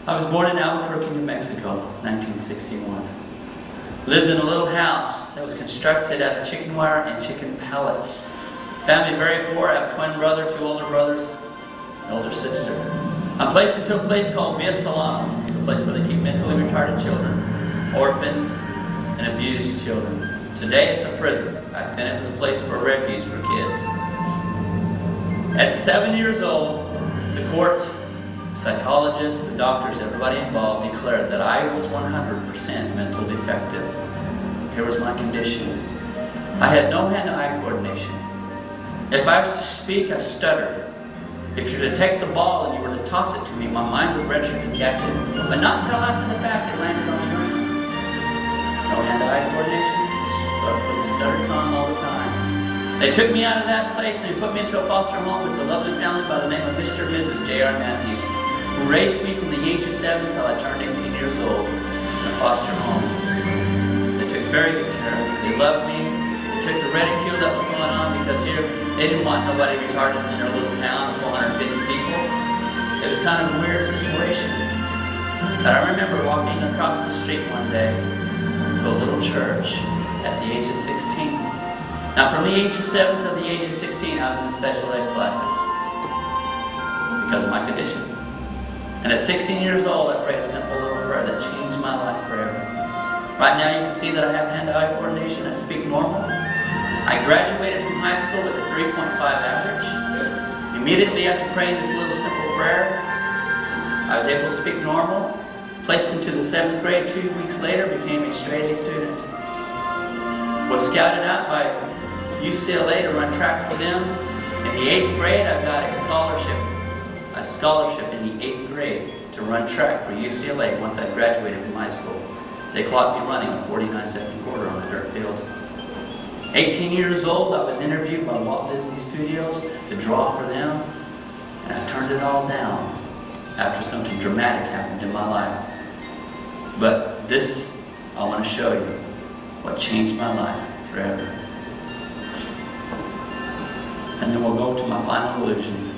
I was born in Albuquerque, New Mexico, 1961. Lived in a little house that was constructed out of chicken wire and chicken pellets. Family very poor. I have a twin brother, 2 older brothers, an older sister. I'm placed into a place called Via Salam. It's a place where they keep mentally retarded children, orphans, and abused children. Today it's a prison. Back then it was a place for refuge for kids. At 7 years old, the court, the psychologists, the doctors, everybody involved declared that I was 100% mental defective. Here was my condition. I had no hand-eye coordination. If I was to speak, I stuttered. If you were to take the ball and you were to toss it to me, my mind would register to catch it, but not until after the fact it landed on the ground. No hand-eye coordination, stuck with a stuttered tongue all the time. They took me out of that place and they put me into a foster home with a lovely family by the name of Mr. and Mrs. J.R. Matthews, who raised me from the age of 7 until I turned 18 years old in a foster home. They took very good care of me. They loved me. They took the ridicule that was going on because here they didn't want nobody retarded in their little town of 450 people. It was kind of a weird situation. But I remember walking across the street one day to a little church at the age of 16. Now from the age of 7 to the age of 16 I was in special ed classes because of my condition. And at 16 years old, I prayed a simple little prayer that changed my life forever. Right now, you can see that I have hand-eye coordination. I speak normal. I graduated from high school with a 3.5 average. Immediately after praying this little simple prayer, I was able to speak normal. Placed into the 7th grade 2 weeks later, became a straight A student. Was scouted out by UCLA to run track for them. In the 8th grade, I got a scholarship in the 8th grade to run track for UCLA once I graduated from high school. They clocked me running a 49-second quarter on a dirt field. 18 years old, I was interviewed by Walt Disney Studios to draw for them, and I turned it all down after something dramatic happened in my life. But this, I want to show you what changed my life forever. And then we'll go to my final illusion.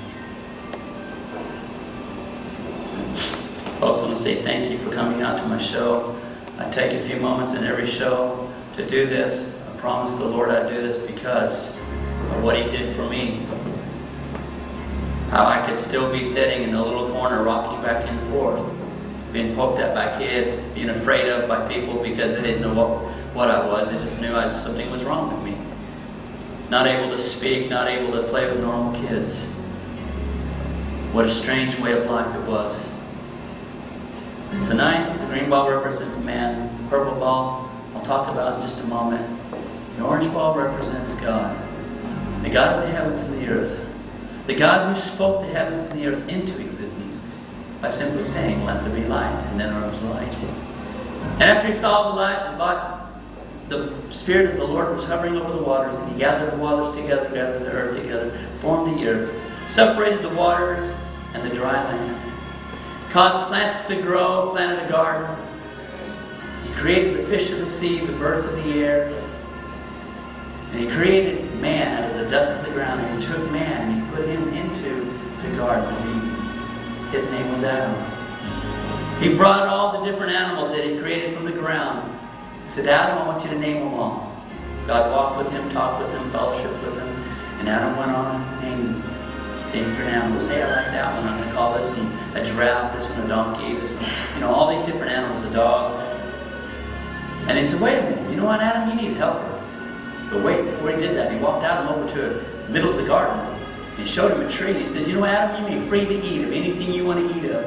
Folks, I want to say thank you for coming out to my show. I take a few moments in every show to do this. I promise the Lord I'd do this because of what He did for me. How I could still be sitting in the little corner rocking back and forth, being poked at by kids, being afraid of by people because they didn't know what I was. They just knew something was wrong with me. Not able to speak, not able to play with normal kids. What a strange way of life it was. Tonight, the green ball represents man. The purple ball, I'll talk about in just a moment. The orange ball represents God. The God of the heavens and the earth. The God who spoke the heavens and the earth into existence by simply saying, "Let there be light," and then there was light. And after He saw the light, the Spirit of the Lord was hovering over the waters, and He gathered the waters together, gathered the earth together, formed the earth, separated the waters and the dry land. Caused plants to grow, planted a garden. He created the fish of the sea, the birds of the air. And He created man out of the dust of the ground. And He took man and He put him into the Garden of Eden. His name was Adam. He brought all the different animals that He created from the ground. He said, "Adam, I want you to name them all." God walked with him, talked with him, fellowshiped with him. And Adam went on and named different animals. Hey, I like that one. I'm going to call this one a giraffe, this one a donkey, this one, all these different animals, a dog. And He said, "Wait a minute, you know what, Adam, you need a helper." But wait, before He did that, He walked Adam over to the middle of the garden. And He showed him a tree. And He says, "You know, Adam, you may be free to eat of anything you want to eat of.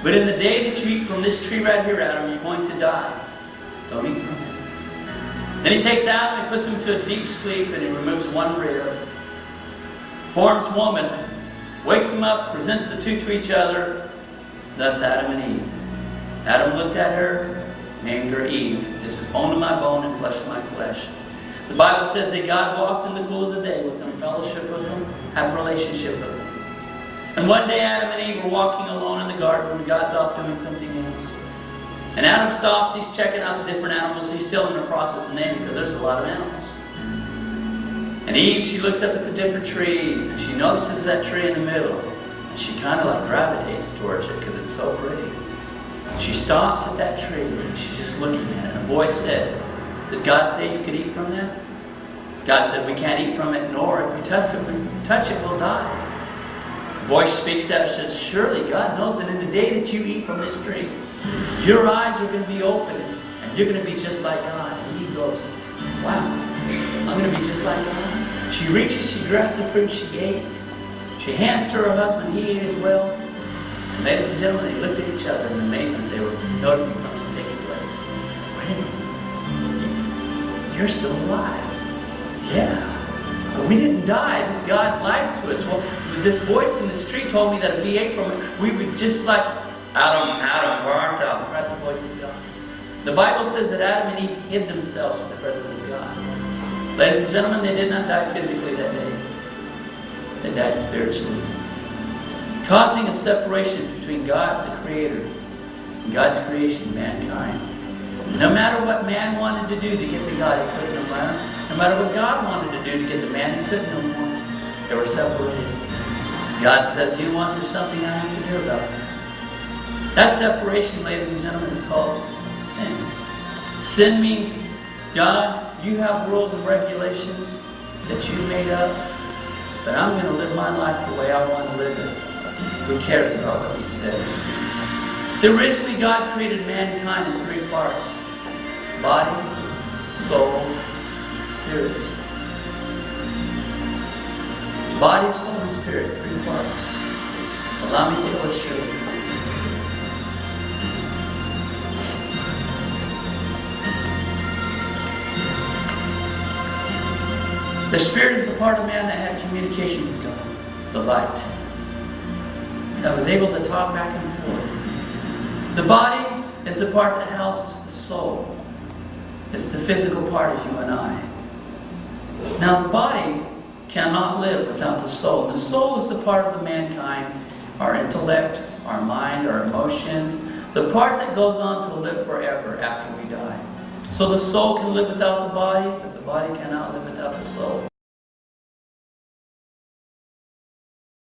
But in the day that you eat from this tree right here, Adam, you're going to die. Don't eat from it." Then He takes Adam and puts him to a deep sleep, and He removes one rib, forms woman, wakes him up, presents the two to each other, thus Adam and Eve. Adam looked at her, named her Eve. "This is bone of my bone and flesh of my flesh." The Bible says that God walked in the cool of the day with them, fellowship with them, had a relationship with them. And one day Adam and Eve were walking alone in the garden and God's off doing something else. And Adam stops, he's checking out the different animals. He's still in the process of naming because there's a lot of animals. And Eve, she looks up at the different trees and she notices that tree in the middle. And she kind of like gravitates towards it because it's so pretty. She stops at that tree and she's just looking at it. And a voice said, "Did God say you could eat from that?" God said, "We can't eat from it, nor if we touch it, we'll die." A voice speaks to her and says, "Surely God knows that in the day that you eat from this tree, your eyes are going to be open and you're going to be just like God." And he goes, "Wow, I'm going to be just like God." She reaches, she grabs the fruit, she ate. She hands to her husband, he ate as well. And ladies and gentlemen, they looked at each other in amazement. They were noticing something taking place. Wait a minute. You're still alive. Yeah. But we didn't die. This God lied to us. Well, this voice in this tree told me that if we ate from it, we would just like Adam, where art thou? Right, the voice of God. The Bible says that Adam and Eve hid themselves from the presence of God. Ladies and gentlemen, they did not die physically that day. They died spiritually, causing a separation between God, the Creator, and God's creation, mankind. No matter what man wanted to do to get to God, he couldn't no more. No matter what God wanted to do to get to man, he couldn't no more. They were separated. God says, "You want, there's something I have to do about that." That separation, ladies and gentlemen, is called sin. Sin means, God, you have rules and regulations that you made up, but I'm going to live my life the way I want to live it. Who cares about what he said? So originally God created mankind in three parts: body, soul, and spirit. Body, soul, and spirit, three parts. Allow me to illustrate. The spirit is the part of man that had communication with God, the light, that was able to talk back and forth. The body is the part that houses the soul. It's the physical part of you and I. Now the body cannot live without the soul. The soul is the part of the mankind, our intellect, our mind, our emotions, the part that goes on to live forever after we die. So the soul can live without the body, but the body cannot live without the soul.